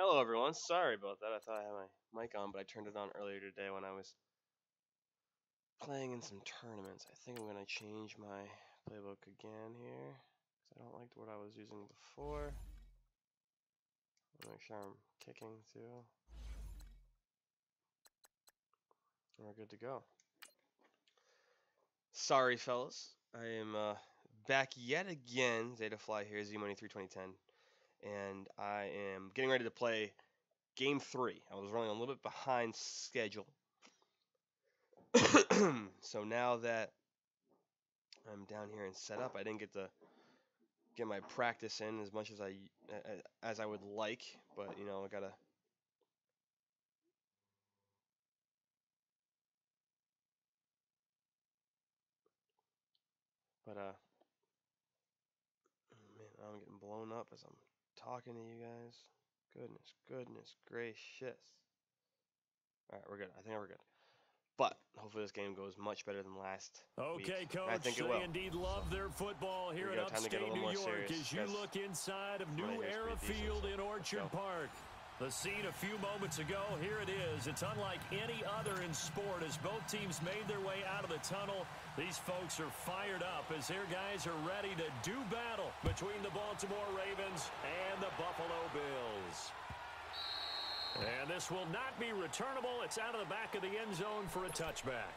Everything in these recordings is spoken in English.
Hello everyone, sorry about that. I thought I had my mic on, but I turned it on earlier today when I was playing in some tournaments. I think I'm going to change my playbook again here, because I don't like what I was using before. I'll make sure I'm kicking too. And we're good to go. Sorry fellas, I am back yet again, Zeta Fly here, Z-Money32010, and I am getting ready to play Game 3. I was running a little bit behind schedule. So now that I'm down here and set up, I didn't get to get my practice in as much as I would like, but you know, I gotta. But man, I'm getting blown up as I'm talking to you guys. Goodness gracious. All right, we're good. I think we're good. But hopefully this game goes much better than last week. Okay, Coach, I think it will. they indeed love their football here in upstate New York as you look inside of New Era Field in Orchard Park. The scene a few moments ago, here it is. It's unlike any other in sport as both teams made their way out of the tunnel. These folks are fired up as their guys are ready to do battle between the Baltimore Ravens and the Buffalo Bills. And this will not be returnable. It's out of the back of the end zone for a touchback.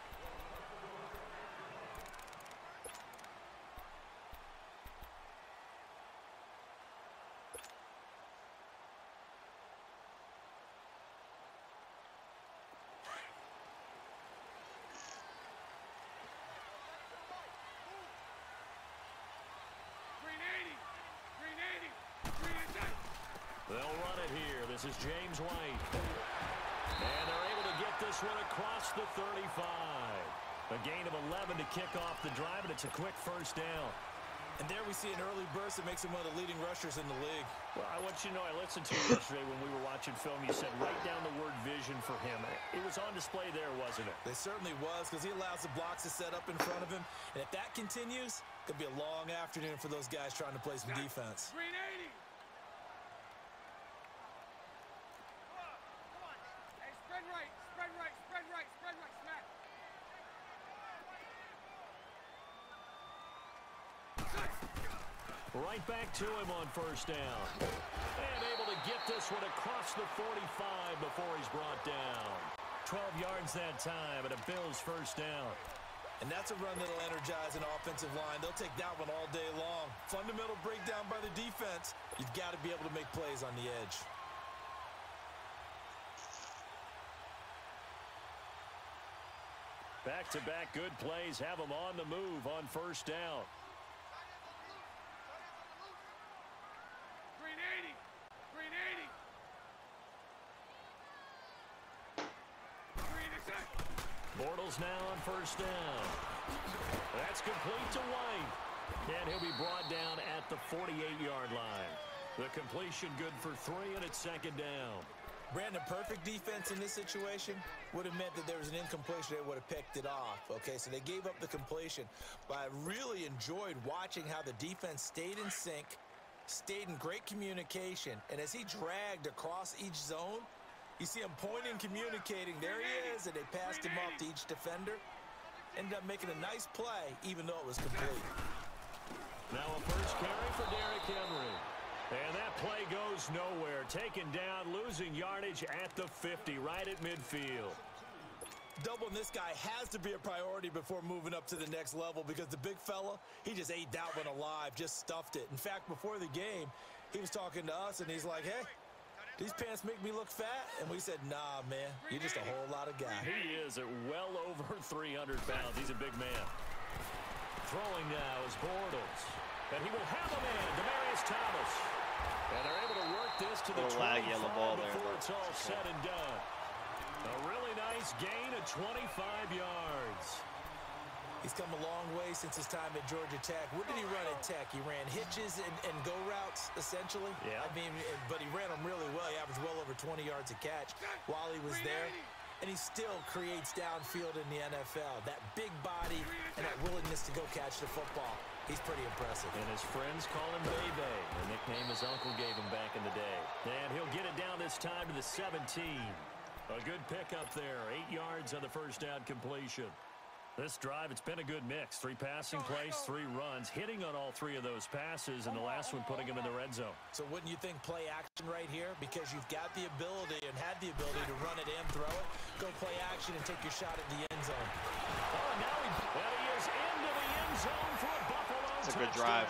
They'll run it here. This is James White. And they're able to get this one across the 35. A gain of 11 to kick off the drive, and it's a quick first down. And there we see an early burst that makes him one of the leading rushers in the league. Well, I want you to know, I listened to you yesterday when we were watching film. You said write down the word vision for him. It was on display there, wasn't it? It certainly was, because he allows the blocks to set up in front of him. And if that continues, it could be a long afternoon for those guys trying to play some defense. Green 80. Right back to him on first down. And able to get this one across the 45 before he's brought down. 12 yards that time and a Bills first down. And that's a run that'll energize an offensive line. They'll take that one all day long. Fundamental breakdown by the defense. You've got to be able to make plays on the edge. Back-to-back good plays have them on the move on first down. Green 80. Green 80. Green is set. Bortles now on first down. That's complete to White. And he'll be brought down at the 48-yard line. The completion good for 3, and it's second down. Brandon, perfect defense in this situation would have meant that there was an incompletion that would have picked it off. Okay, so they gave up the completion. But I really enjoyed watching how the defense stayed in sync, stayed in great communication, and as he dragged across each zone, you see him pointing, communicating. There he is, and they passed him off to each defender. Ended up making a nice play, even though it was complete. Now a first carry for Derrick Henry. And that play goes nowhere. Taken down, losing yardage at the 50, right at midfield. Doubling this guy has to be a priority before moving up to the next level, because the big fella, he just ate that one alive, just stuffed it. In fact, before the game, he was talking to us, and he's like, hey, these pants make me look fat? And we said, nah, man, you're just a whole lot of guy. He is at well over 300 pounds. He's a big man. Throwing now is Bortles. And he will have a man, Demaryius Thomas. And they're able to work this to the 25 on the ball there, before it's all said and done. A really nice gain of 25 yards. He's come a long way since his time at Georgia Tech. What did he run at Tech? He ran hitches and go routes, essentially. Yeah. I mean, but he ran them really well. He averaged well over 20 yards a catch while he was there. And he still creates downfield in the NFL. That big body and that willingness to go catch the football. He's pretty impressive. And his friends call him Bebe, a nickname his uncle gave him back in the day. And he'll get it down this time to the 17. A good pickup there, 8 yards on the first down completion. This drive, it's been a good mix. 3 passing plays, 3 runs, hitting on all 3 of those passes, and the last one putting him in the red zone. So wouldn't you think play action right here? Because you've got the ability and had the ability to run it and throw it. Go play action and take your shot at the end zone. Oh, now he is into the end zone for a Buffalo touchdown. That's a good drive.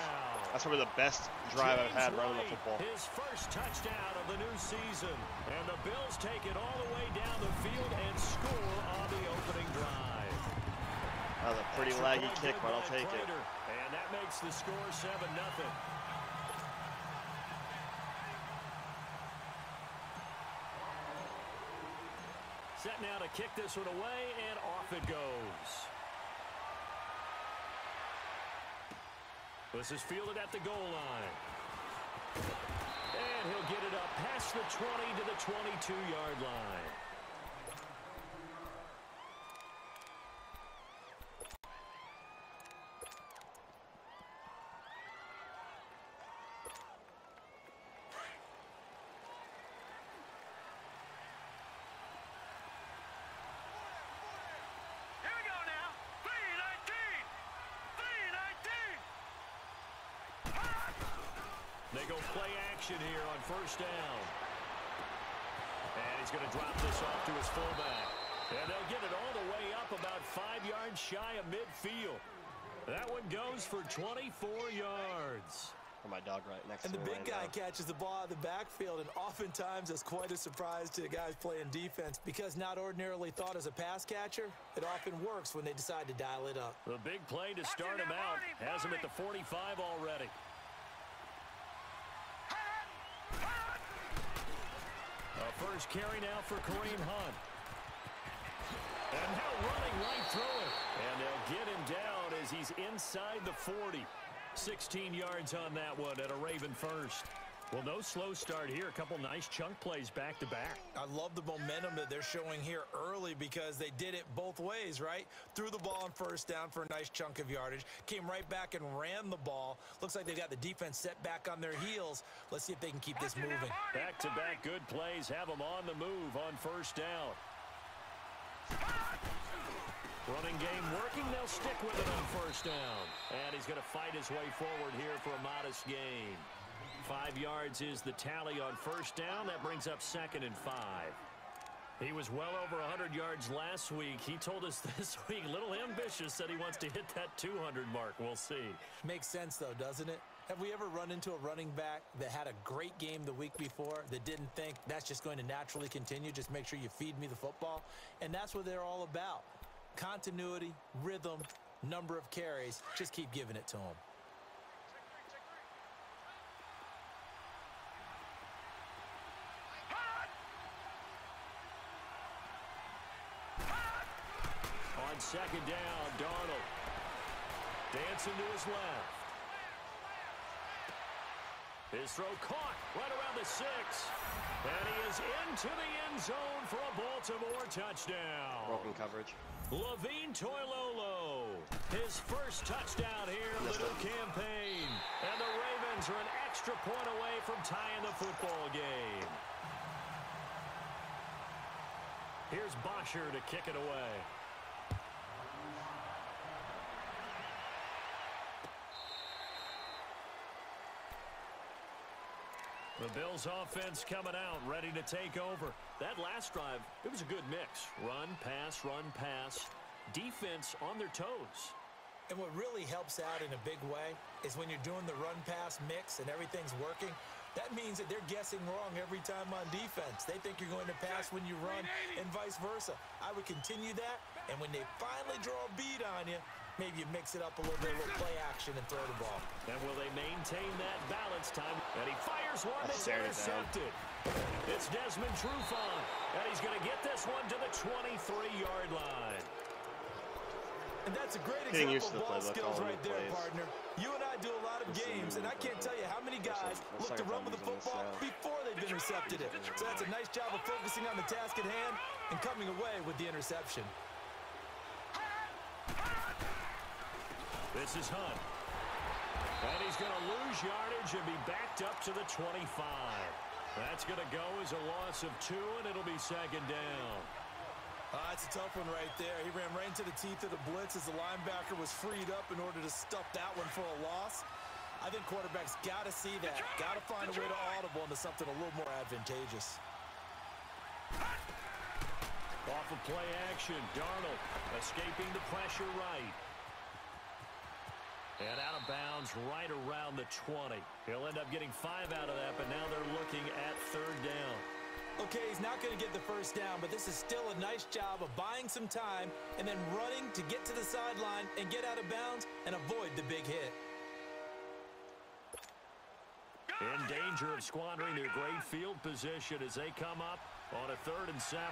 That's probably the best drive I've had running the football. His first touchdown of the new season. And the Bills take it all the way down the field and score on the opening drive. That was a pretty laggy kick, but I'll take it. And that makes the score 7-0. Set now to kick this one away, and off it goes. This is fielded at the goal line. And he'll get it up past the 20 to the 22-yard line. They go play action here on first down. And he's going to drop this off to his fullback. And they'll get it all the way up about 5 yards shy of midfield. That one goes for 24 yards. For my dog right next to me. And the big guy catches the ball out of the backfield, and oftentimes that's quite a surprise to the guys playing defense because not ordinarily thought as a pass catcher, it often works when they decide to dial it up. The big play to start him out has him at the 45 already. A first carry now for Kareem Hunt. And now running right through it. And they'll get him down as he's inside the 40. 16 yards on that one at a Raven first. Well, no slow start here. A couple nice chunk plays back-to-back. I love the momentum that they're showing here early because they did it both ways, right? Threw the ball on first down for a nice chunk of yardage. Came right back and ran the ball. Looks like they got the defense set back on their heels. Let's see if they can keep this moving. Back-to-back good plays have them on the move on first down. Running game working. They'll stick with it on first down. And he's going to fight his way forward here for a modest gain. 5 yards is the tally on first down. That brings up 2nd and 5. He was well over 100 yards last week. He told us this week, a little ambitious, said he wants to hit that 200 mark. We'll see. Makes sense, though, doesn't it? Have we ever run into a running back that had a great game the week before that didn't think that's just going to naturally continue? Just make sure you feed me the football. And that's what they're all about. Continuity, rhythm, number of carries. Just keep giving it to them. On second down, Darnold dancing to his left. His throw caught right around the 6. And he is into the end zone for a Baltimore touchdown. Broken coverage. Levine Toilolo, his first touchdown here in the new campaign. And the Ravens are an extra point away from tying the football game. Here's Bosher to kick it away. The Bills offense coming out, ready to take over. That last drive, it was a good mix. Run, pass, defense on their toes. And what really helps out in a big way is when you're doing the run-pass mix and everything's working, that means that they're guessing wrong every time on defense. They think you're going to pass when you run and vice versa. I would continue that, and when they finally draw a bead on you, maybe you mix it up a little bit, a little play action, and throw the ball. And will they maintain that balance time? And he fires one that's intercepted. It's Desmond Trufant, and he's going to get this one to the 23-yard line. And that's a great example of ball skills right there, partner. You and I do a lot of games, and I can't tell you how many guys look to run with the football before they've intercepted it. So that's a nice job of focusing on the task at hand and coming away with the interception. This is Hunt. And he's going to lose yardage and be backed up to the 25. That's going to go as a loss of 2, and it'll be second down. That's a tough one right there. He ran right into the teeth of the blitz as the linebacker was freed up in order to stuff that one for a loss. I think quarterbacks got to see that. Got to find a way to audible into something a little more advantageous. Off of play action, Darnold escaping the pressure right. And out of bounds right around the 20. He'll end up getting 5 out of that, but now they're looking at third down. Okay, he's not going to get the first down, but this is still a nice job of buying some time and then running to get to the sideline and get out of bounds and avoid the big hit. In danger of squandering their great field position as they come up on a 3rd and 7.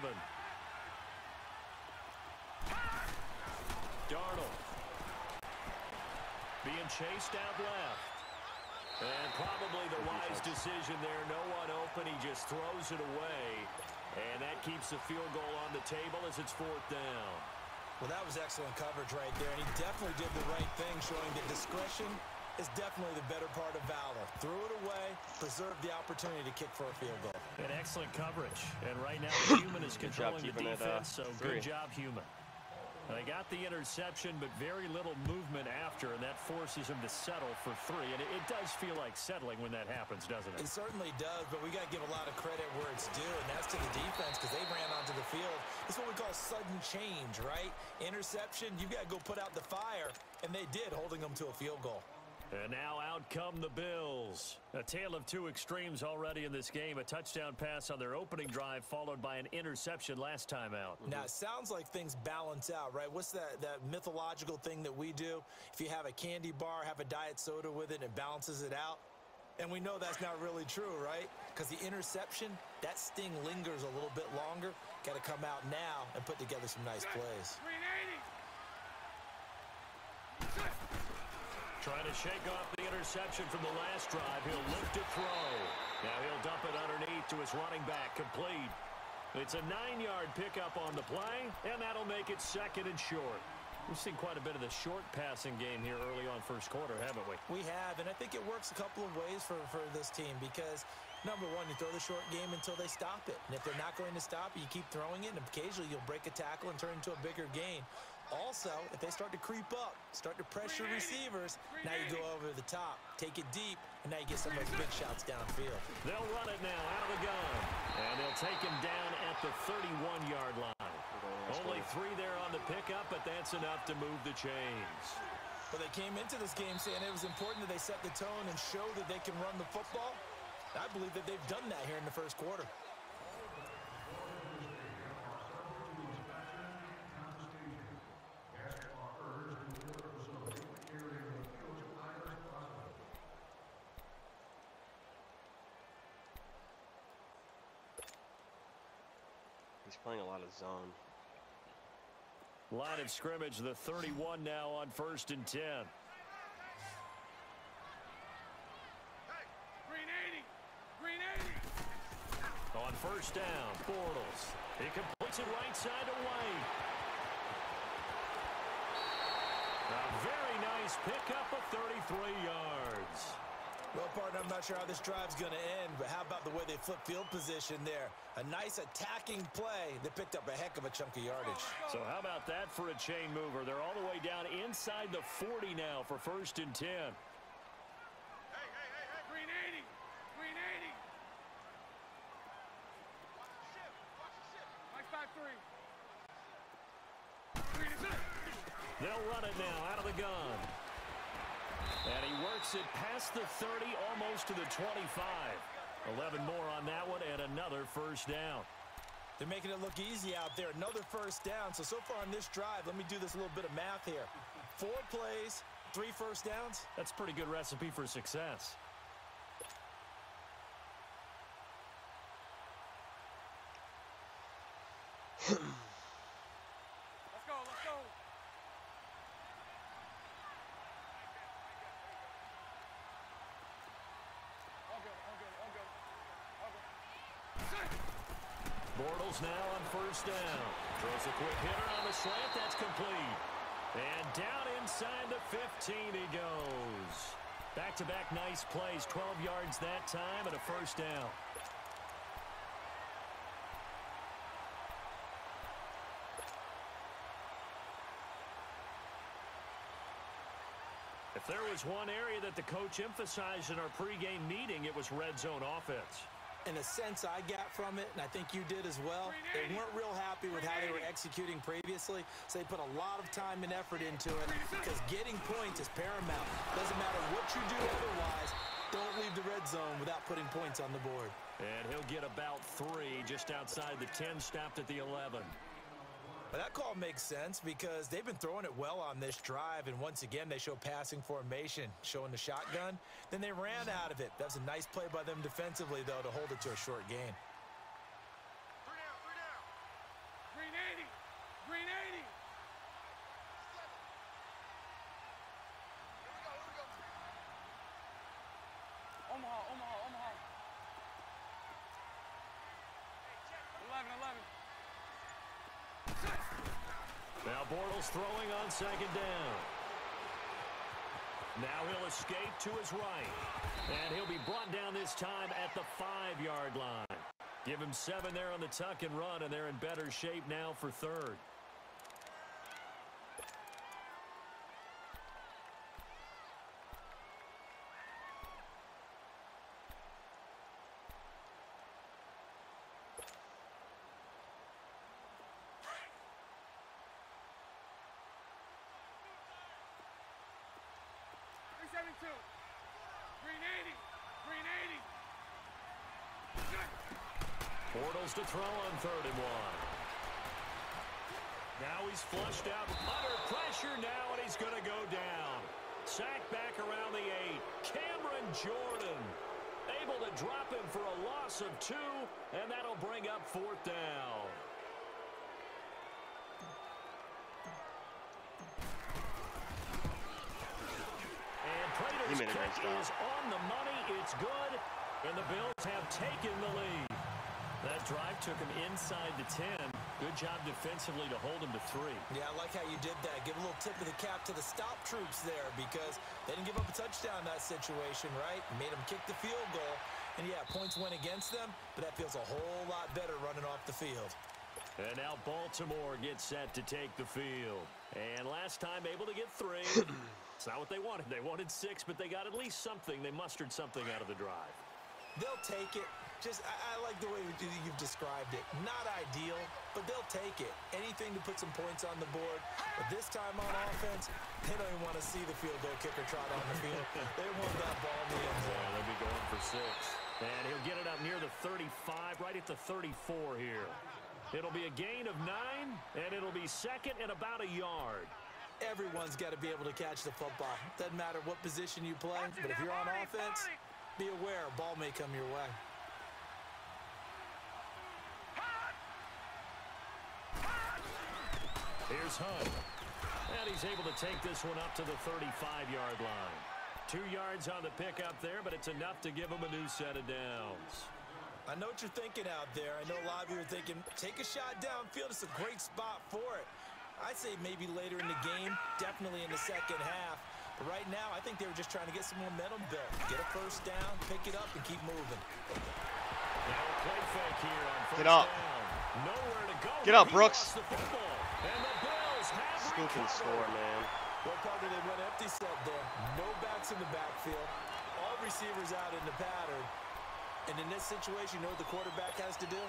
Darnold being chased out left. And probably the wise decision there. No one open. He just throws it away. And that keeps the field goal on the table as it's 4th down. Well, that was excellent coverage right there. And he definitely did the right thing, showing that discretion is definitely the better part of valor. Threw it away, preserved the opportunity to kick for a field goal. And excellent coverage. And right now, Human is controlling the defense, so good job, Human. They got the interception, but very little movement after, and that forces him to settle for 3. And it does feel like settling when that happens, doesn't it? It certainly does, but we got to give a lot of credit where it's due, and that's to the defense because they ran onto the field. It's what we call sudden change, right? Interception, you got to go put out the fire, and they did, holding them to a field goal. And now out come the Bills. A tale of 2 extremes already in this game. A touchdown pass on their opening drive, followed by an interception last time out. Now, it sounds like things balance out, right? What's that mythological thing that we do? If you have a candy bar, have a diet soda with it, and it balances it out. And we know that's not really true, right? Because the interception, that sting lingers a little bit longer. Got to come out now and put together some nice plays. Trying to shake off the interception from the last drive. He'll look to throw. Now he'll dump it underneath to his running back. Complete. It's a 9-yard pickup on the play, and that'll make it 2nd and short. We've seen quite a bit of the short passing game here early on first quarter, haven't we? We have, and I think it works a couple of ways for this team because, number one, you throw the short game until they stop it. And if they're not going to stop it, you keep throwing it, and occasionally you'll break a tackle and turn it into a bigger gain. Also, if they start to creep up, start to pressure receivers, now you go over the top, take it deep, and now you get some of those big shots downfield. They'll run it now out of the gun, and they'll take him down at the 31-yard line. Only 3 there on the pickup, but that's enough to move the chains. But they came into this game saying it was important that they set the tone and show that they can run the football. I believe that they've done that here in the first quarter. He's playing a lot of zone. Line of scrimmage, the 31 now on 1st and 10. On 1st down, Bortles. He completes it right side to White. A very nice pickup of 33 yards. Well, partner, I'm not sure how this drive's going to end, but how about the way they flip field position there? A nice attacking play that picked up a heck of a chunk of yardage. So how about that for a chain mover? They're all the way down inside the 40 now for 1st and 10. Green 80. Green 80. Watch back 3. Green is it. They'll run it now out of the gun. And he works it past the 30, almost to the 25. 11 more on that one, and another 1st down. They're making it look easy out there. Another 1st down. So far on this drive, let me do this little bit of math here. 4 plays, 3 1st downs. That's a pretty good recipe for success. Let's go, let's go. Bortles now on 1st down. Throws a quick hitter on the slant. That's complete. And down inside the 15 he goes. Back-to-back nice plays, 12 yards that time and a first down. If there was one area that the coach emphasized in our pregame meeting, it was red zone offense. In a sense, I got from it, and I think you did as well, they weren't real happy with how they were executing previously, so they put a lot of time and effort into it because getting points is paramount. Doesn't matter what you do otherwise, don't leave the red zone without putting points on the board. And he'll get about 3 just outside the 10, stopped at the 11. But that call makes sense because they've been throwing it well on this drive, and once again, they show passing formation, showing the shotgun. Then they ran out of it. That was a nice play by them defensively, though, to hold it to a short gain. 3 down. Green 80. Green 80. Here we go. Omaha. 11. Now Bortles throwing on second down. Now he'll escape to his right. And he'll be brought down this time at the 5-yard line. Give him 7 there on the tuck and run, and they're in better shape now for third. Green 80. Bortles to throw on 3rd and 1. Now he's flushed out under pressure now, and he's going to go down. Sacked back around the 8. Cameron Jordan able to drop him for a loss of 2, and that'll bring up 4th down. Kick is on the money. It's good, and the Bills have taken the lead. That drive took him inside the 10. Good job defensively to hold him to 3. Yeah, I like how you did that. Give a little tip of the cap to the stop troops there because they didn't give up a touchdown in that situation, right? Made them kick the field goal. And, yeah, points went against them, but that feels a whole lot better running off the field. And now Baltimore gets set to take the field. And last time able to get 3. It's not what they wanted. They wanted 6, but they got at least something. They mustered something out of the drive. They'll take it. I like the way you've described it. Not ideal, but they'll take it. Anything to put some points on the board. But this time on offense, they don't even want to see the field goal kicker trot on the field. They want that ball in the end zone. Yeah, they'll be going for 6. And he'll get it up near the 35, right at the 34 here. It'll be a gain of 9, and it'll be 2nd and about a yard. Everyone's got to be able to catch the football. Doesn't matter what position you play, but if you're on offense, be aware a ball may come your way. Here's Hunt. And he's able to take this one up to the 35-yard line. 2 yards on the pickup there, but it's enough to give him a new set of downs. I know what you're thinking out there. I know a lot of you are thinking, take a shot downfield. It's a great spot for it. I'd say maybe later in the game, definitely in the second half. But right now, I think they were just trying to get some momentum built. Get a first down, pick it up, and keep moving. Now a play fake here on first Get up. down. Nowhere to go. Get up, Brooks. The football. And the Bills have Scoop and score, man. Well, partner, they went empty set there. No backs in the backfield. All receivers out in the pattern. And in this situation, you know what the quarterback has to do?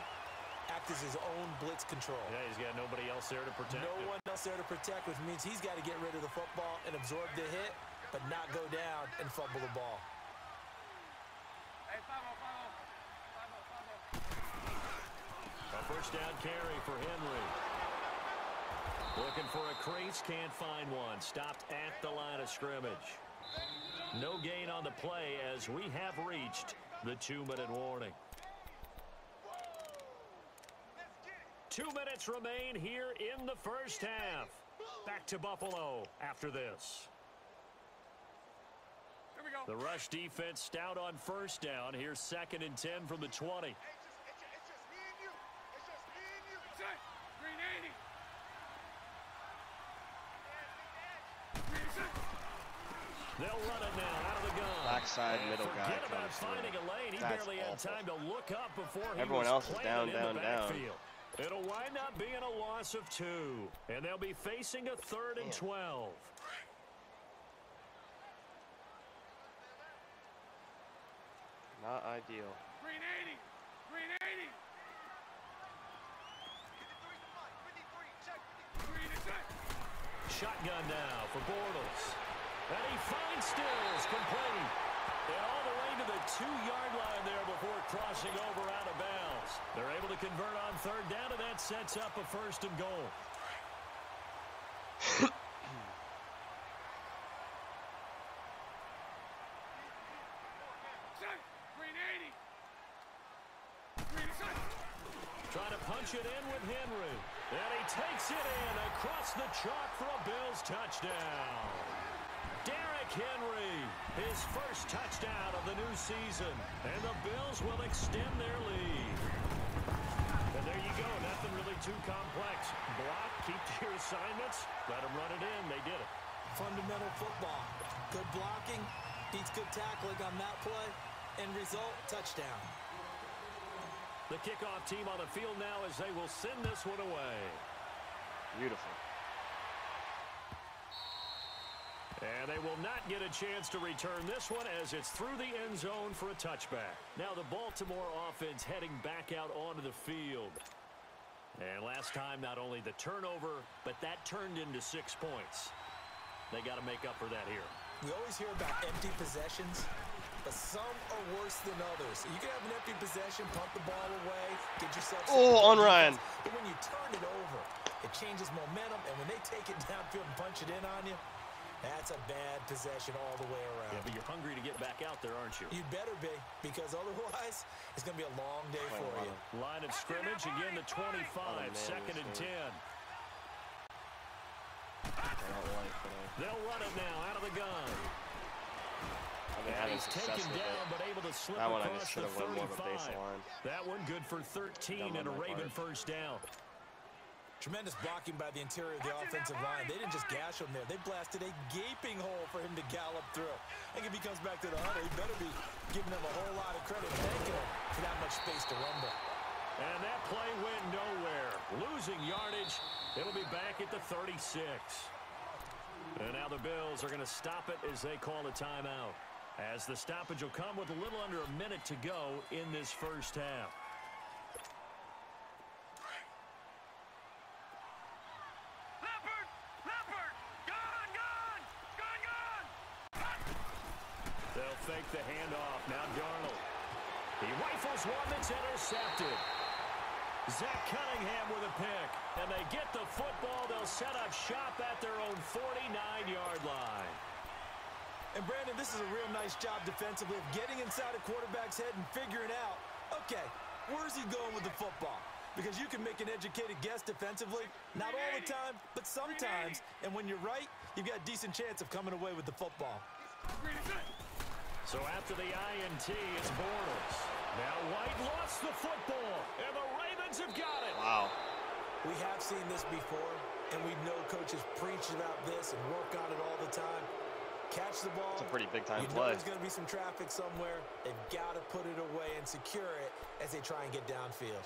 Act as his own blitz control. Yeah, he's got nobody else there to protect No him. one else there to protect, which means he's got to get rid of the football and absorb the hit, but not go down and fumble the ball. Hey, 5-0. A first down carry for Henry. Looking for a crease, can't find one. Stopped at the line of scrimmage. No gain on the play as we have reached the 2-minute warning. 2 minutes remain here in the first half. Back to Buffalo after this. Here we go. The rush defense stout on first down. Here's 2nd and 10 from the 20. It's just me and you. It's just me and you. Green 80. They'll run it now out of the gun. Backside middle guy Forget about comes finding through. a lane. He That's barely had awful. time to look up before Everyone he was else is down, planted in down, the down. backfield. It'll wind up being a loss of 2. And they'll be facing a 3rd and 12. Not ideal. Green 80. Green 80. Shotgun now for Bortles. And he finds Stills complete. And all the way to the 2-yard line there before crossing over out of bounds. They're able to convert on 3rd down, and that sets up a 1st and goal. Green 80. Trying to punch it in with Henry. And he takes it in across the chalk for a Bills touchdown. Derrick Henry, his first touchdown of the new season. And the Bills will extend their lead. And there you go. Nothing really too complex. Block, keep to your assignments, let them run it in. They did it. Fundamental football. Good blocking, beats good tackling on that play. End result, touchdown. The kickoff team on the field now as they will send this one away. Beautiful. And they will not get a chance to return this one as it's through the end zone for a touchback. Now the Baltimore offense heading back out onto the field. And last time, not only the turnover, but that turned into 6 points. They got to make up for that here. We always hear about empty possessions, but some are worse than others. You can have an empty possession, punt the ball away, get yourself... on Ryan. But when you turn it over, it changes momentum, and when they take it downfield and punch it in on you, that's a bad possession all the way around. Yeah, but you're hungry to get back out there, aren't you? You'd better be, because otherwise, it's going to be a long day for you. Line of scrimmage, again the 25, 2nd and 10. They'll run it now out of the gun. He's taken down, but able to slip that one across I just should have the went more of a 35. baseline. That one good for 13 and a Raven first down. Tremendous blocking by the interior of the offensive line. They didn't just gash him there. They blasted a gaping hole for him to gallop through. I think if he comes back to the huddle, he better be giving them a whole lot of credit, thanking him for that much space to rumble. And that play went nowhere. Losing yardage. It'll be back at the 36. And now the Bills are going to stop it as they call a timeout. As the stoppage will come with a little under a minute to go in this first half. They'll fake the handoff. Now Darnold. He rifles one that's intercepted. Zach Cunningham with a pick. And they get the football. They'll set up shop at their own 49-yard line. And, Brandon, this is a real nice job defensively of getting inside a quarterback's head and figuring out, okay, where's he going with the football? Because you can make an educated guess defensively, not all the time, but sometimes. And when you're right, you've got a decent chance of coming away with the football. So after the INT, it's Bortles. Now White lost the football, and the Ravens have got it. Wow. We have seen this before, and we know coaches preach about this and work on it all the time. Catch the ball. It's a pretty big-time play. You know there's going to be some traffic somewhere. They've got to put it away and secure it as they try and get downfield.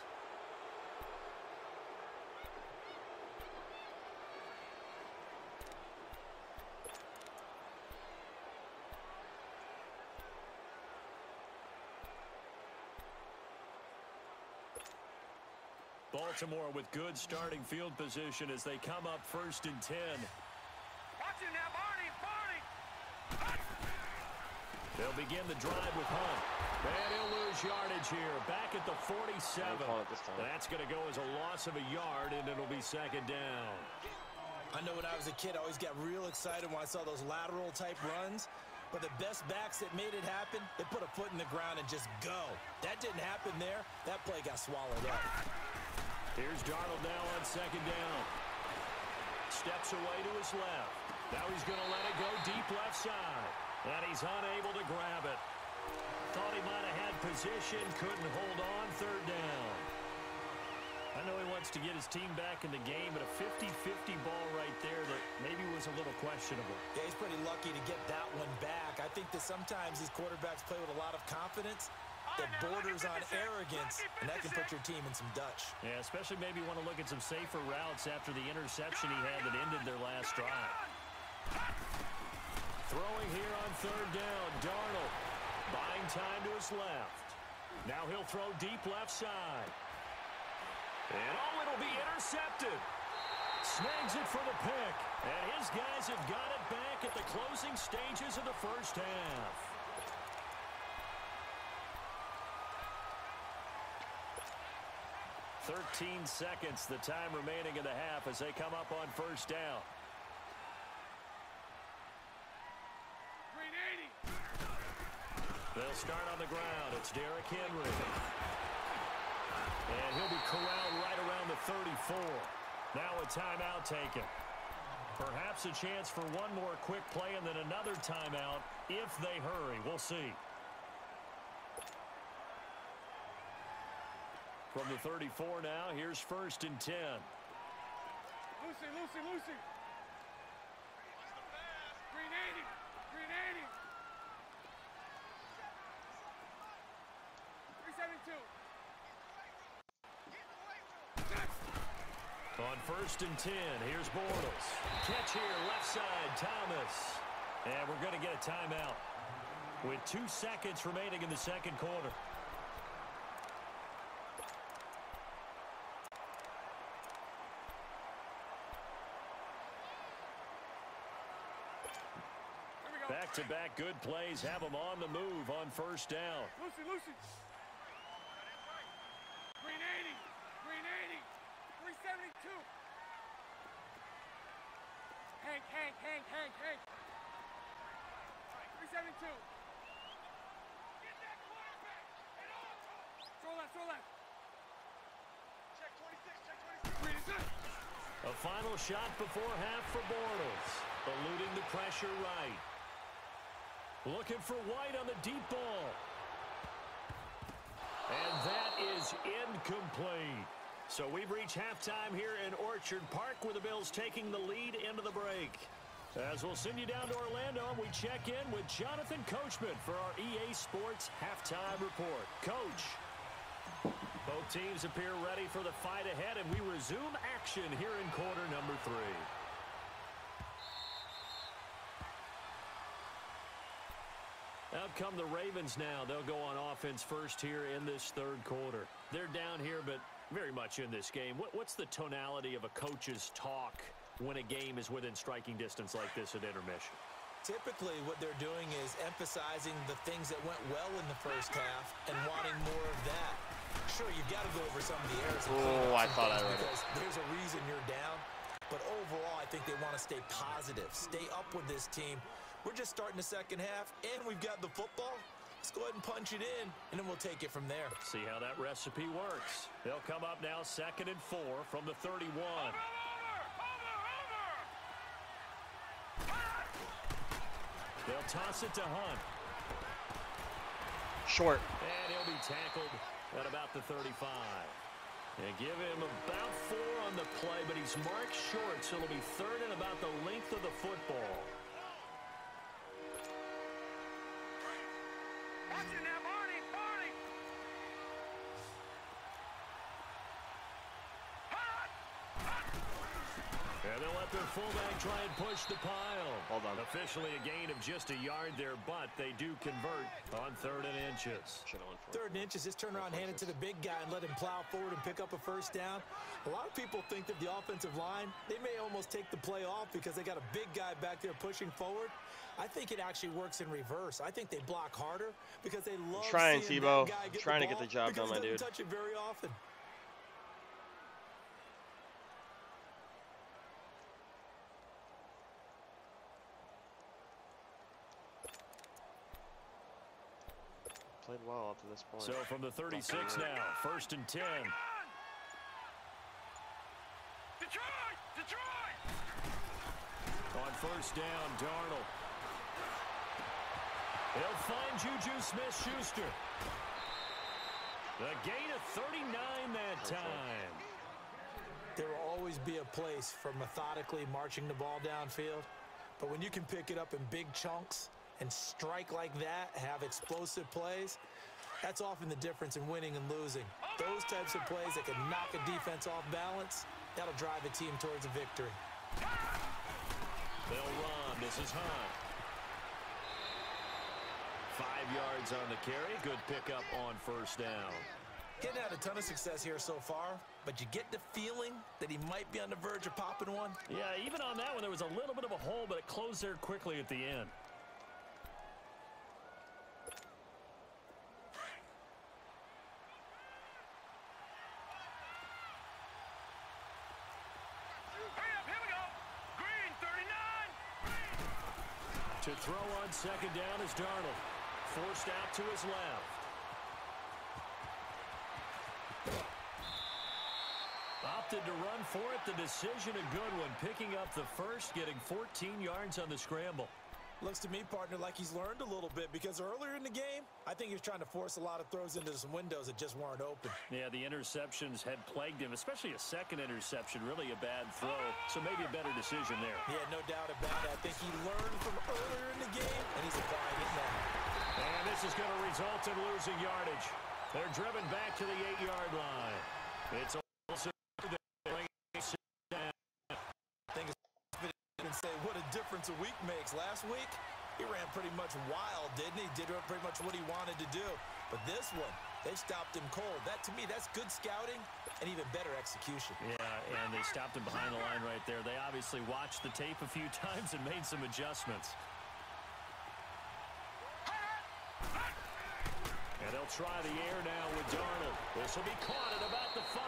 Baltimore with good starting field position as they come up 1st and 10. Watch it now, Barney. They'll begin the drive with Hunt. And he'll lose yardage here. Back at the 47. That's going to go as a loss of a yard, and it'll be 2nd down. I know when I was a kid, I always got real excited when I saw those lateral-type runs. But the best backs that made it happen, they put a foot in the ground and just go. That didn't happen there. That play got swallowed up. Here's Darnold now on 2nd down. Steps away to his left. Now he's going to let it go deep left side. And he's unable to grab it. Thought he might have had position, couldn't hold on, 3rd down. I know he went chance to get his team back in the game, but a 50-50 ball right there that maybe was a little questionable. Yeah, he's pretty lucky to get that one back. I think that sometimes these quarterbacks play with a lot of confidence that borders on arrogance, and that can put your team in some Dutch. Yeah, especially maybe want to look at some safer routes after the interception he had that ended their last drive. Throwing here on third down, Darnold buying time to his left. Now he'll throw deep left side. And it'll be intercepted. Snags it for the pick. And his guys have got it back at the closing stages of the first half. "13 seconds, the time remaining in the half as they come up on first down. They'll start on the ground. It's Derrick Henry. And he'll be corralled right around the 34. Now a timeout taken. Perhaps a chance for one more quick play and then another timeout if they hurry. We'll see. From the 34 now, here's 1st and 10. Lucy. Green 80. Green 80. 372. On 1st and 10, here's Bortles. Catch here, left side, Thomas. And we're going to get a timeout with 2 seconds remaining in the second quarter. Back-to-back good plays have them on the move on first down. Lucy. Green 80. Green 80. 372. Hank. 372. Get that quarterback. And on. Throw left. Check 26. Green is good. A final shot before half for Bortles. Eluding the pressure right. Looking for White on the deep ball. And that is incomplete. So we've reached halftime here in Orchard Park with the Bills taking the lead into the break. As we'll send you down to Orlando, and we check in with Jonathan Coachman for our EA Sports Halftime Report. Coach, both teams appear ready for the fight ahead, and we resume action here in quarter number 3. Out come the Ravens now. They'll go on offense first here in this third quarter. They're down here, but very much in this game. What's the tonality of a coach's talk when a game is within striking distance like this at intermission? Typically, what they're doing is emphasizing the things that went well in the first half and wanting more of that. Sure, you've got to go over some of the errors. Oh, I thought I read it. Because there's a reason you're down. But overall, I think they want to stay positive, stay up with this team. We're just starting the second half, and we've got the football. Let's go ahead and punch it in, and then we'll take it from there. See how that recipe works. They'll come up now 2nd and 4 from the 31. They'll toss it to Hunt. Short. And he'll be tackled at about the 35. And give him about 4 on the play, but he's marked short, so it'll be 3rd and about the length of the football. And they'll let their fullback try and push the pile. Hold on. Officially a gain of just a yard there, but they do convert on 3rd and inches. 3rd and inches, just turn around, hand it to the big guy, and let him plow forward and pick up a first down. A lot of people think that the offensive line, they may almost take the play off because they got a big guy back there pushing forward. I think it actually works in reverse. I think they block harder because they love seeing that guy get trying the to get ball the job done, my dude. Because he doesn't touch it very often. Played well up to this point. So from the 36 now, 1st and 10. Detroit! On first down, Darnold. He'll find Juju Smith-Schuster. The gain of 39 that time. There will always be a place for methodically marching the ball downfield, but when you can pick it up in big chunks and strike like that, have explosive plays, that's often the difference in winning and losing. Those types of plays that can knock a defense off balance, that'll drive a team towards a victory. They'll run. This is Hunt. 5 yards on the carry. Good pickup on first down. Getting had a ton of success here so far, but you get the feeling that he might be on the verge of popping one. Yeah, even on that one, there was a little bit of a hole, but it closed there quickly at the end. Here we go. Green 39. To throw on second down is Darnold. Forced out to his left. Opted to run for it. The decision a good one. Picking up the first, getting 14 yards on the scramble. Looks to me, partner, like he's learned a little bit because earlier in the game, I think he was trying to force a lot of throws into some windows that just weren't open. Yeah, the interceptions had plagued him, especially a second interception, really a bad throw. So maybe a better decision there. Yeah, no doubt about it. I think he learned from earlier in the game, and he's applying it now. And this is going to result in losing yardage. They're driven back to the 8-yard line. It's also say what a difference a week makes. Last week, he ran pretty much wild, didn't he? Did pretty much what he wanted to do. But this one, they stopped him cold. That, to me, that's good scouting and even better execution. Yeah, and they stopped him behind the line right there. They obviously watched the tape a few times and made some adjustments. And they'll try the air now with Darnold. This will be caught at about the 5.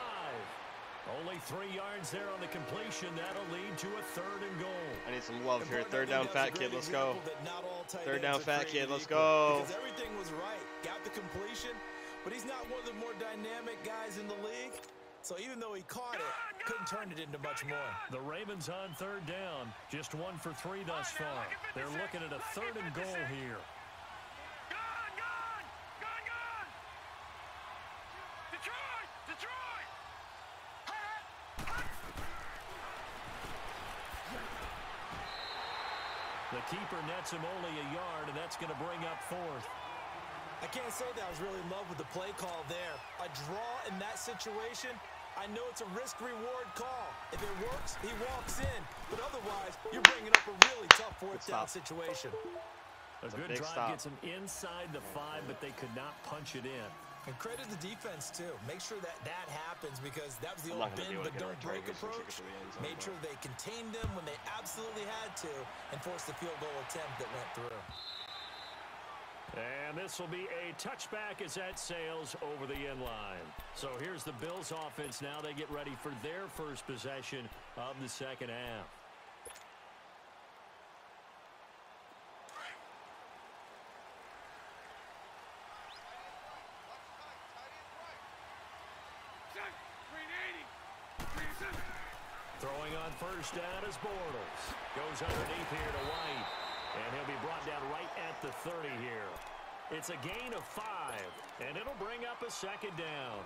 Only 3 yards there on the completion. That'll lead to a 3rd and goal. I need some love here. Third down, fat kid. Let's go. Third down, fat kid. Let's go. Because everything was right. Got the completion, but he's not one of the more dynamic guys in the league. So even though he caught it, couldn't turn it into much more. The Ravens on 3rd down. Just 1 for 3 thus far. They're looking at a 3rd and goal here. The keeper nets him only a yard, and that's going to bring up 4th. I can't say that I was really in love with the play call there. A draw in that situation, I know it's a risk-reward call. If it works, he walks in. But otherwise, you're bringing up a really tough 4th down situation. A good drive gets him inside the 5, but they could not punch it in. And credit the defense, too. Make sure that that happens because that was the old bend but don't break approach. Made sure they contained them when they absolutely had to and forced the field goal attempt that went through. And this will be a touchback as that sails over the end line. So here's the Bills offense now. They get ready for their first possession of the second half. Throwing on first down is Bortles. Goes underneath here to White. And he'll be brought down right at the 30 here. It's a gain of 5, and it'll bring up a 2nd down.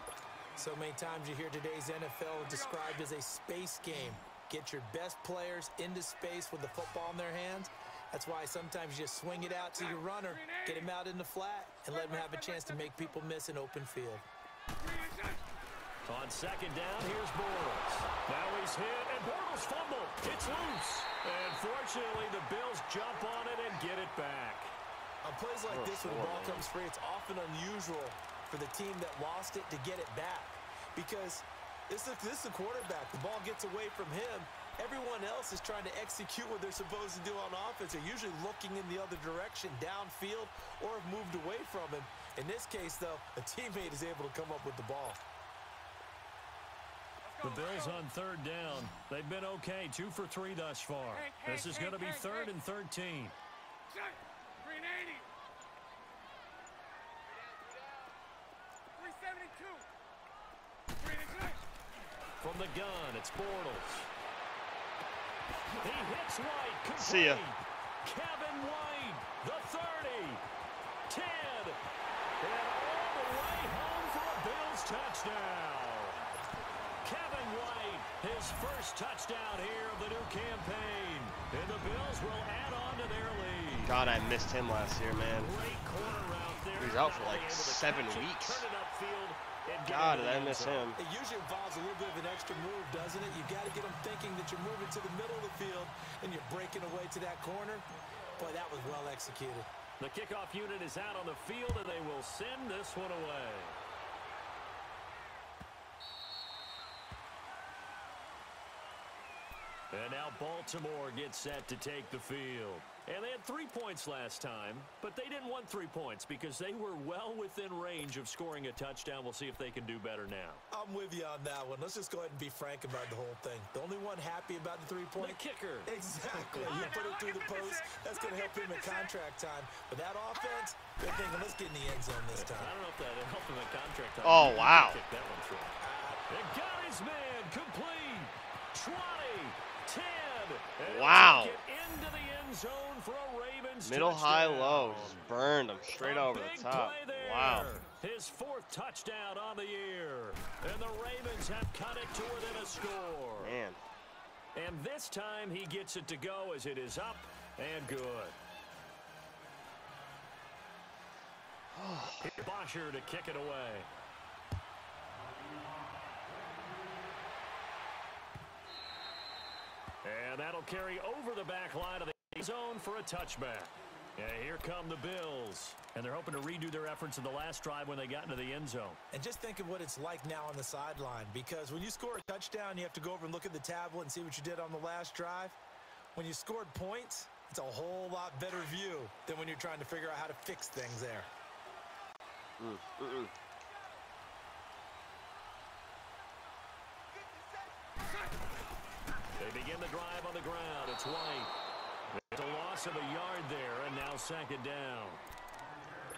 So many times you hear today's NFL described as a space game. Get your best players into space with the football in their hands. That's why sometimes you just swing it out to your runner, get him out in the flat, and let him have a chance to make people miss an open field. On 2nd down, here's Bortles. Now he's hit, and Bortles fumbled. It's loose. And fortunately, the Bills jump on it and get it back. On plays like this, when the ball comes free, it's often unusual for the team that lost it to get it back. Because this is the quarterback. The ball gets away from him. Everyone else is trying to execute what they're supposed to do on offense. They're usually looking in the other direction, downfield, or have moved away from him. In this case, though, a teammate is able to come up with the ball. The Bills on 3rd down. They've been okay, 2 for 3 thus far. This is going to be 3rd and 13. Green 80. 372. Green is From the gun, it's Bortles. He hits White. Complete. See ya. Kevin White, the 30. 10. And all the way home for a Bills touchdown. Kevin White His first touchdown here of the new campaign. And the Bills will add on to their lead. God, I missed him last year, man. Great corner route there. He was out for like 7 weeks. Turn it upfield and get God, into did I the end miss zone. him. It usually involves a little bit of an extra move, doesn't it? You got to get them thinking that you're moving to the middle of the field and you're breaking away to that corner. Boy, that was well executed. The kickoff unit is out on the field, and they will send this one away. And now Baltimore gets set to take the field. And they had 3 points last time, but they didn't want 3 points because they were well within range of scoring a touchdown. We'll see if they can do better now. I'm with you on that one. Let's just go ahead and be frank about the whole thing. The only one happy about the 3-point. The kicker. Exactly. You put it through the post. That's going to help him in contract time. But that offense, they're thinking, let's get in the end zone this time. I don't know if that helped him in contract time. Oh, wow. Kick that one through. And got his man complete. 20, 10. And Wow. Get into the end zone for a Ravens Middle, touchdown. high, low. Just burned him straight over the top. Wow. His 4th touchdown on the year. And the Ravens have cut it to within a score. Man. And this time he gets it to go as it is up and good. Bosher to kick it away. And that'll carry over the back line of the zone for a touchback. And here come the Bills. And they're hoping to redo their efforts in the last drive when they got into the end zone. And just think of what it's like now on the sideline, because when you score a touchdown, you have to go over and look at the tablet and see what you did on the last drive. When you scored points, it's a whole lot better view than when you're trying to figure out how to fix things there. They begin the drive on the ground. It's White. There's a loss of a yard there, and now 2nd down.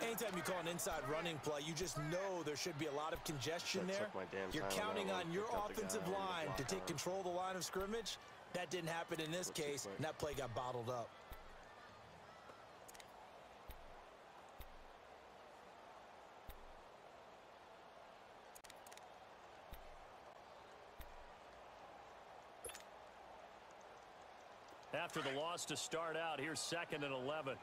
Anytime you call an inside running play, you just know there should be a lot of congestion there. You're counting on your offensive line to take control of the line of scrimmage. That didn't happen in this case, and that play got bottled up. After the loss to start out, here's 2nd and 11.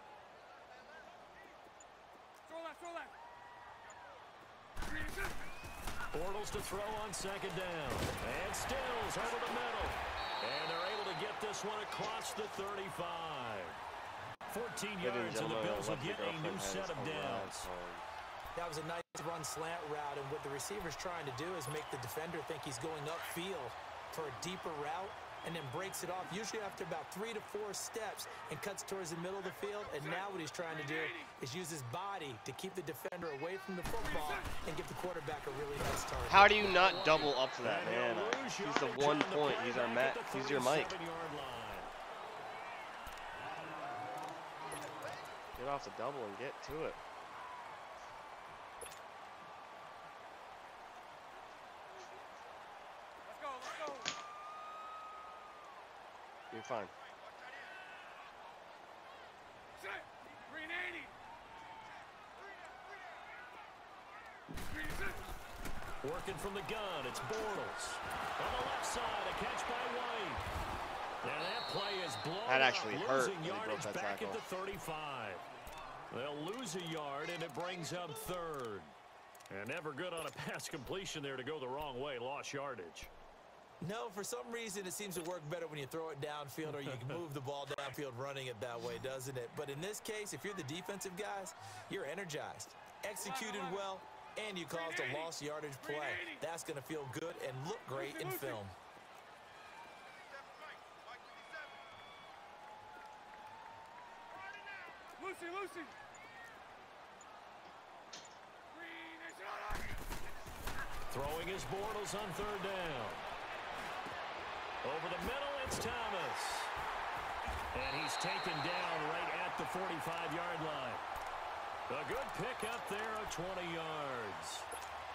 Bortles to throw on 2nd down. And Stills over the middle. And they're able to get this one across the 35. 14 yards, and the Bills will get a new set of downs. That was a nice run slant route, and what the receiver's trying to do is make the defender think he's going upfield for a deeper route, and then breaks it off, usually after about 3 to 4 steps, and cuts towards the middle of the field. And now what he's trying to do is use his body to keep the defender away from the football and give the quarterback a really nice target. How do you not double up to that, man? He's the 1 point. He's our Matt. He's your Mike. Get off the double and get to it. You're fine. Working from the gun, it's Bortles. On the left side, a catch by White. And that play is blown That actually up, hurt losing when he broke yardage that back tackle. at the 35. They'll lose a yard, and it brings up 3rd. And never good on a pass completion there to go the wrong way. Lost yardage. No, for some reason it seems to work better when you throw it downfield or you can move the ball downfield running it that way, doesn't it? But in this case, if you're the defensive guys, you're energized, executed well, and you caused a lost yardage play. That's going to feel good and look great in film. Lucy. Throwing his Bortles on 3rd down. Over the middle, it's Thomas. And he's taken down right at the 45-yard line. A good pickup there of 20 yards.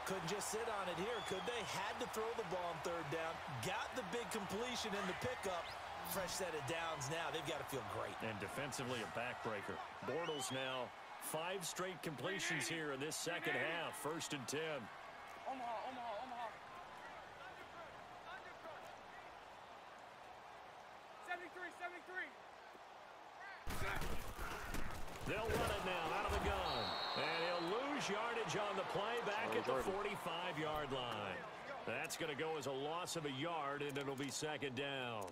Couldn't just sit on it here, could they? Had to throw the ball on 3rd down. Got the big completion in the pickup. Fresh set of downs now. They've got to feel great. And defensively, a backbreaker. Bortles now 5 straight completions here in this 2nd half. 1st and 10. Omaha. They'll run it now out of the gun. And he'll lose yardage on the play back at the 45-yard line. That's going to go as a loss of a yard, and it'll be second down.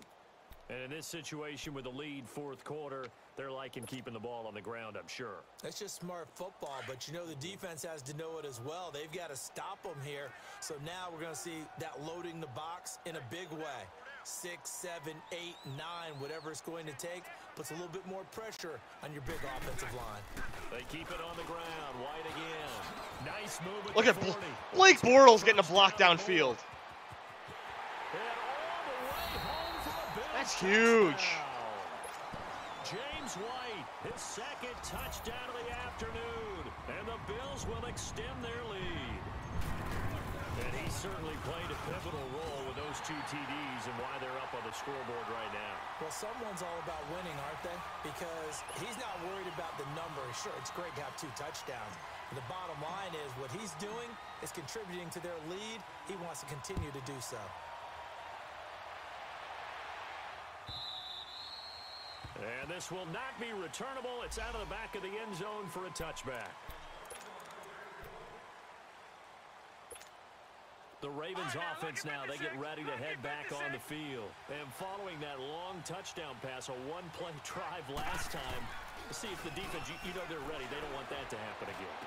And in this situation with the lead fourth quarter, they're liking keeping the ball on the ground, I'm sure. That's just smart football, but you know the defense has to know it as well. They've got to stop them here. So now we're going to see that loading the box in a big way. 6, 7, 8, 9, whatever it's going to take, puts a little bit more pressure on your big offensive line. They keep it on the ground. White again. Nice move. Look at Blake Bortles getting a block downfield. That's huge. James White, his second touchdown of the afternoon, and the Bills will extend their lead. And he certainly played a pivotal role with those 2 TDs and why they're up on the scoreboard right now. Well, someone's all about winning, aren't they? Because he's not worried about the number. Sure, it's great to have 2 touchdowns. But the bottom line is what he's doing is contributing to their lead. He wants to continue to do so. And this will not be returnable. It's out of the back of the end zone for a touchback. The Ravens offense now, they get ready to head back on the field. And following that long touchdown pass, a one-play drive last time, see if the defense, you know they're ready. They don't want that to happen again.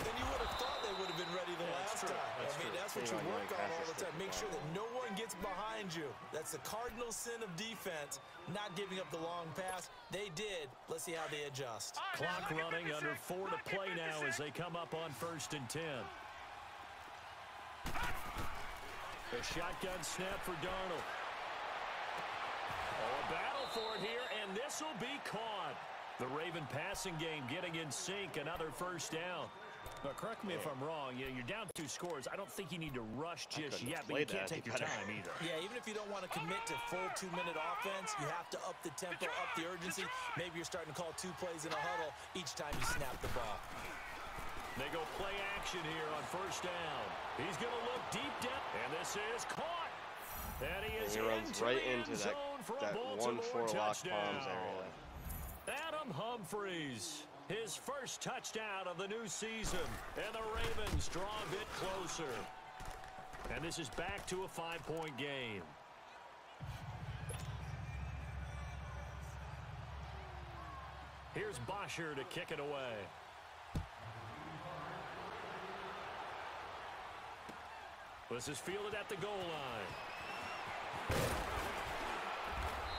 Then you would have thought they would have been ready the last time. That's what you work on all the time. Make sure that no one gets behind you. That's the cardinal sin of defense, not giving up the long pass. They did. Let's see how they adjust. Clock running, under 4 to play now as they come up on 1st and 10. A shotgun snap for Darnold. Oh, a battle for it here, and this will be caught. The Raven passing game getting in sync, another first down. Now, correct me if I'm wrong. You're down 2 scores. I don't think you need to rush just yet, but you can't take your time either. Yeah, even if you don't want to commit to full 2-minute offense, you have to up the tempo, up the urgency. Maybe you're starting to call 2 plays in a huddle each time you snap the ball. They go play action here on 1st down. He's going to look deep down, and this is caught. And he runs right into that 1-4 lock palms area. Adam Humphries, his first touchdown of the new season, and the Ravens draw a bit closer. And this is back to a 5-point game. Here's Bosher to kick it away. This is fielded at the goal line.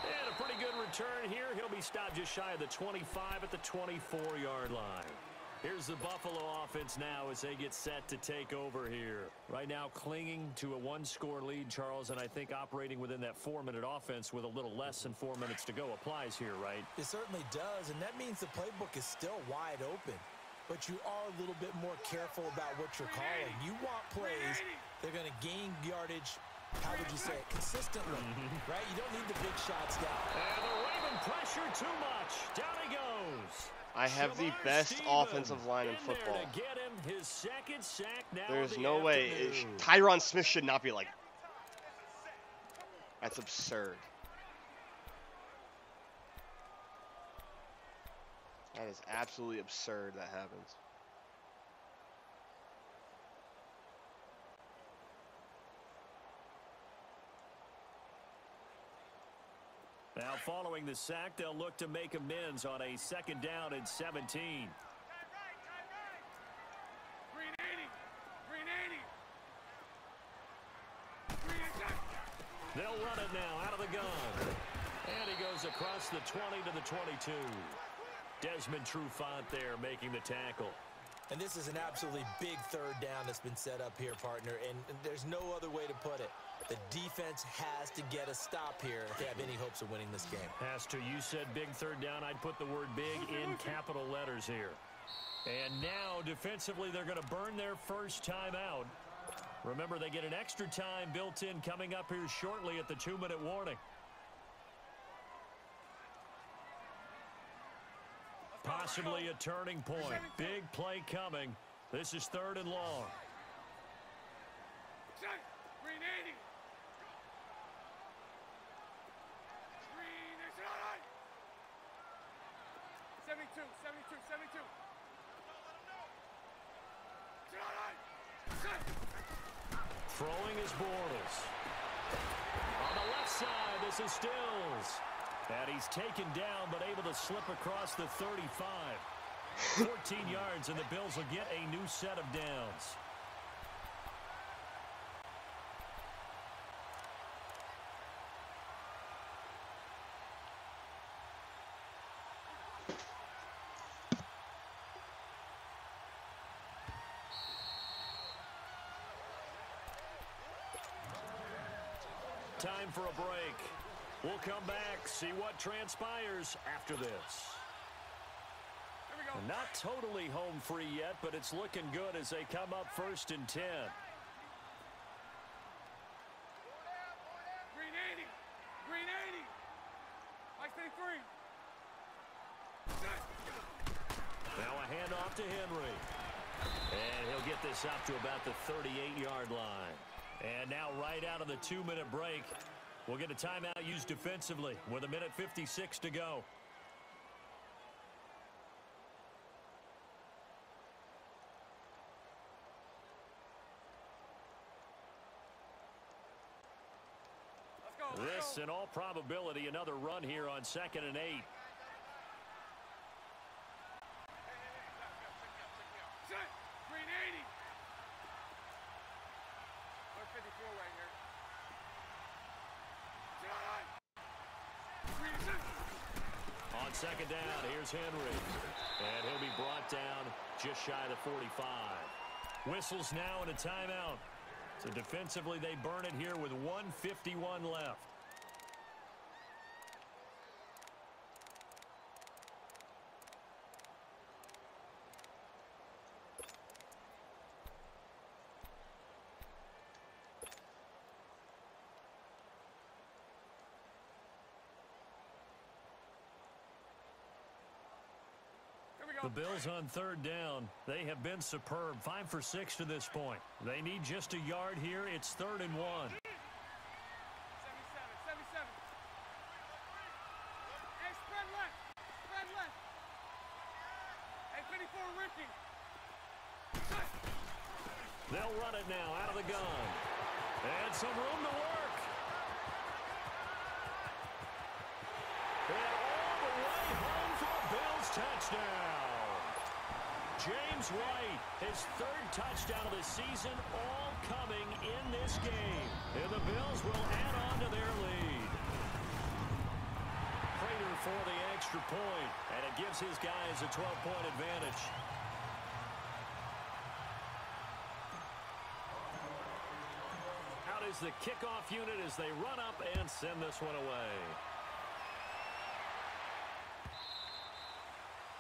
And a pretty good return here. He'll be stopped just shy of the 25 at the 24-yard line. Here's the Buffalo offense now as they get set to take over here. Right now clinging to a 1-score lead, Charles, and I think operating within that 4-minute offense with a little less than 4 minutes to go applies here, right? It certainly does, and that means the playbook is still wide open. But you are a little bit more careful about what you're calling. You want plays, they're going to gain yardage, how would you say it, consistently, right? You don't need the big shots down. And the Raven pressure too much. Down he goes. I have the best offensive line in football. Get him his second sack now. There's no way. Tyron Smith should not be like. That's absurd. That is absolutely absurd that happens. Now following the sack, they'll look to make amends on a 2nd down and 17. They'll run it now out of the gun. And he goes across the 20 to the 22. Desmond Trufant there making the tackle. And this is an absolutely big 3rd down that's been set up here, partner, and there's no other way to put it. The defense has to get a stop here if they have any hopes of winning this game. Has to. You said big 3rd down. I'd put the word big in capital letters here. And now, defensively, they're going to burn their first time out. Remember, they get an extra time built in coming up here shortly at the 2-minute warning. Possibly a turning point. Big play coming. This is 3rd and long. Throwing is Bortles. On the left side, this is Stills. And he's taken down, but able to slip across the 35. 14 yards, and the Bills will get a new set of downs. Time for a break. We'll come back, see what transpires after this. Not totally home free yet, but it's looking good as they come up 1st and 10. Green 80. Green 80. I stay free. Now a handoff to Henry. And he'll get this up to about the 38-yard line. And now right out of the 2-minute break, we'll get a timeout used defensively with 1:56 to go. This, in all probability, another run here on 2nd and 8. Green 80. 54 right here. On 2nd down, here's Henry. And he'll be brought down just shy of the 45. Whistles now and a timeout. So defensively, they burn it here with 1:51 left. The Bills on 3rd down. They have been superb. 5 for 6 to this point. They need just a yard here. It's 3rd and 1. 77. Hey, spread left. Spread left. Hey, 54 Ricky. They'll run it now out of the gun. And some room to work. And all the way home for a Bills touchdown. James White, his 3rd touchdown of the season, all coming in this game. And the Bills will add on to their lead. Prater for the extra point, and it gives his guys a 12-point advantage. Out is the kickoff unit as they run up and send this one away.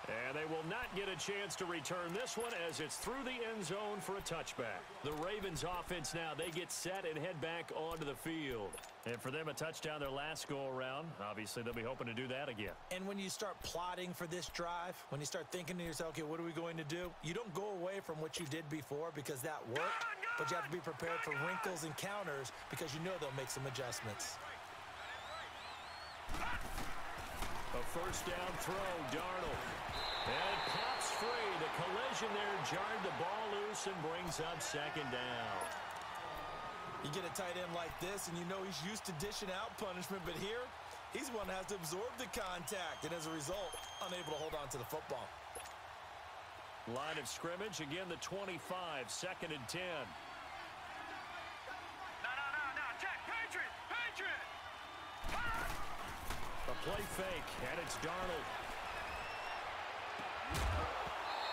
And they will not get a chance to return this one as it's through the end zone for a touchback. The Ravens offense now, they get set and head back onto the field. And for them, a touchdown their last go-around. Obviously, they'll be hoping to do that again. And when you start plotting for this drive, when you start thinking to yourself, okay, what are we going to do? You don't go away from what you did before because that worked, but you have to be prepared for wrinkles and counters because you know they'll make some adjustments. A 1st down throw, Darnold. And pops free. The collision there jarred the ball loose and brings up 2nd down. You get a tight end like this, and you know he's used to dishing out punishment, but here, he's one that has to absorb the contact, and as a result, unable to hold on to the football. Line of scrimmage, again the 25, 2nd and 10. No, check, Patriot! A play fake, and it's Darnold.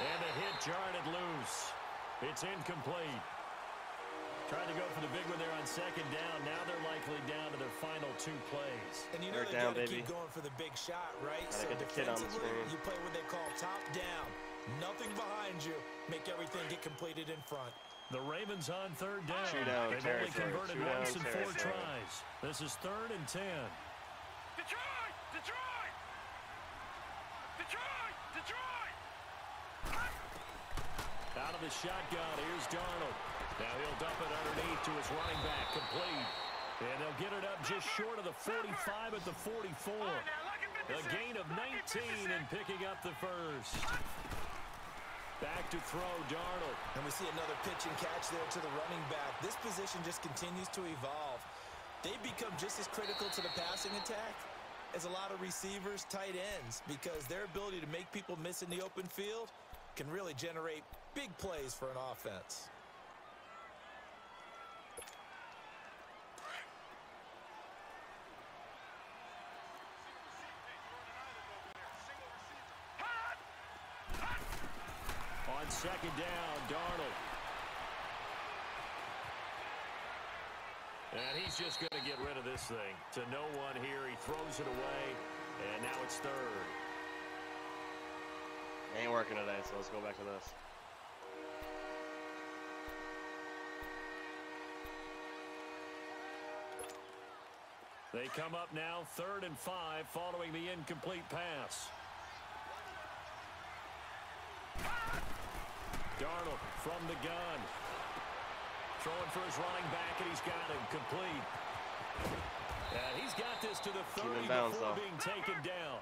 And a hit jarred it loose. It's incomplete. Trying to go for the big one there on 2nd down. Now they're likely down to their final 2 plays. And you know they got to keep going for the big shot, right? So get the kid on the screen. You play what they call top down. Nothing behind you. Make everything get completed in front. The Ravens on 3rd down. They've only converted once in 4 tries. This is 3rd and 10. Detroit! Out of the shotgun, here's Darnold. Now he'll dump it underneath to his running back, complete. And they'll get it up just short of the 45 at the 44. A gain of 19 and picking up the first. Back to throw, Darnold. And we see another pitch and catch there to the running back. This position just continues to evolve. They've become just as critical to the passing attack as a lot of receivers, tight ends, because their ability to make people miss in the open field can really generate big plays for an offense. On second down, Darnold. And he's just going to get rid of this thing. To no one here. He throws it away, and now it's third. Ain't working today, so let's go back to this. They come up now 3rd and 5 following the incomplete pass. Darnold from the gun. Throwing for his running back, and he's got him complete. And he's got this to the 30 before being taken down.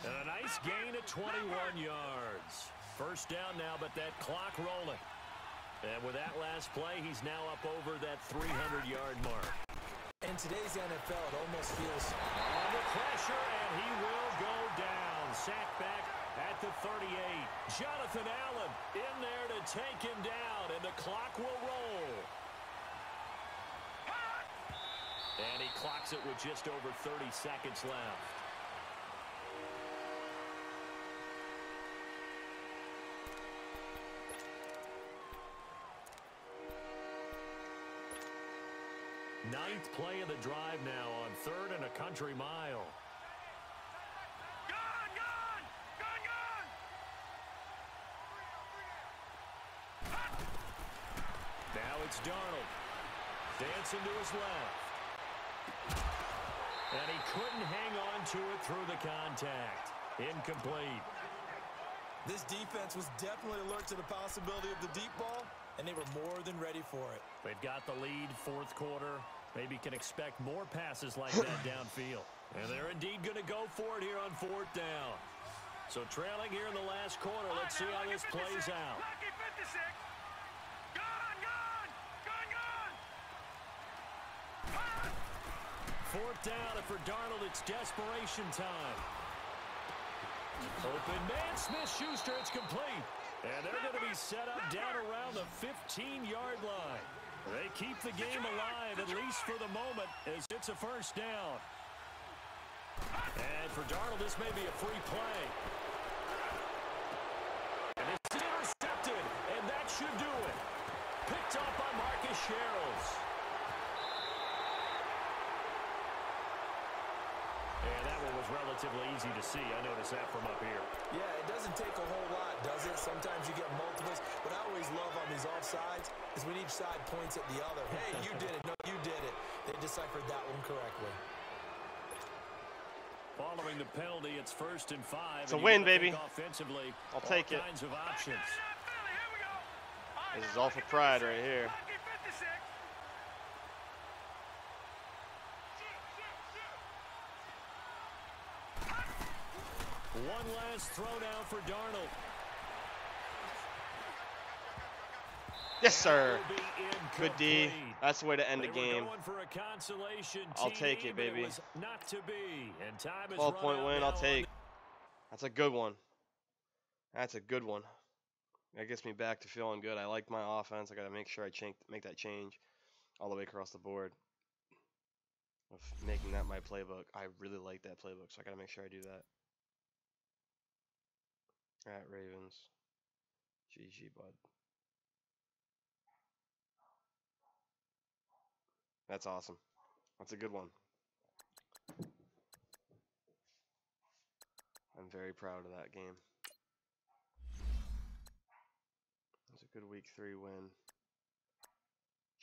And a nice gain of 21 yards. First down now, but that clock rolling. And with that last play, he's now up over that 300-yard mark. In today's NFL, it almost feels under pressure, and he will go down. Sacked back at the 38. Jonathan Allen in there to take him down, and the clock will roll. And he clocks it with just over 30 seconds left. Ninth play of the drive now on 3rd and a country mile. Now it's Darnold. Dancing to his left. And he couldn't hang on to it through the contact. Incomplete. This defense was definitely alert to the possibility of the deep ball, and they were more than ready for it. They've got the lead, 4th quarter. Maybe can expect more passes like that downfield. And they're indeed going to go for it here on 4th down. So trailing here in the last quarter. Let's see how this plays out. 4th down, and for Darnold, it's desperation time. Open man, Smith-Schuster, it's complete. And they're going to be set up down around the 15-yard line. They keep the game alive, at least for the moment, as it's a first down. And for Darnold, this may be a free play. And it's intercepted, and that should do it. Picked up by Marcus Sherrills. And that one was relatively easy to see. I noticed that from up here. Yeah, it doesn't take a whole lot, does it? Sometimes you get multiples. What I always love on these offsides is when each side points at the other. Hey, you did it. No, you did it. They deciphered that one correctly. Following the penalty, it's 1st and 5. It's a win, baby. Offensively, I'll take it. All kinds of options. This is all for pride right here. One last throw now for Darnold. Yes, sir. Good D. That's the way to end the game. I'll take it, baby. 12-point win, I'll take. That's a good one. That's a good one. That gets me back to feeling good. I like my offense. I got to make sure I make that change all the way across the board of making that my playbook. I really like that playbook, so I got to make sure I do that. All right, Ravens. GG, bud. That's awesome. That's a good one. I'm very proud of that game. That's a good week 3 win.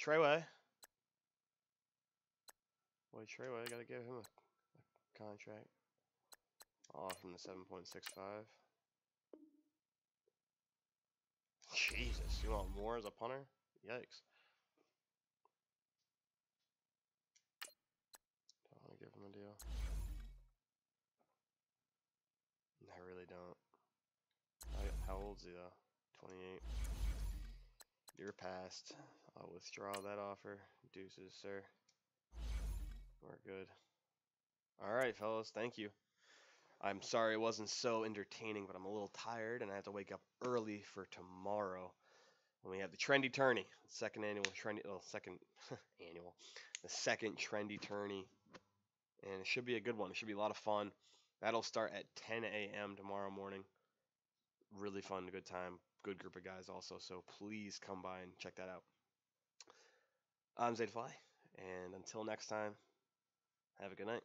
Treyway. Boy, Treyway, gotta give him a contract. I'll offer him the 7.65. Jesus, you want more as a punter? Yikes. Don't want to give him a deal. told you though. 28. You're passed. I'll withdraw that offer. Deuces, sir. We're good. Alright, fellas. Thank you. I'm sorry it wasn't so entertaining, but I'm a little tired, and I have to wake up early for tomorrow when we have the Trendy Tourney. Second annual Trendy... Well, second annual. The second Trendy Tourney. And it should be a good one. It should be a lot of fun. That'll start at 10 a.m. tomorrow morning. Really fun, good time. Good group of guys also, so please come by and check that out. I'm Zaydfly, and until next time, have a good night.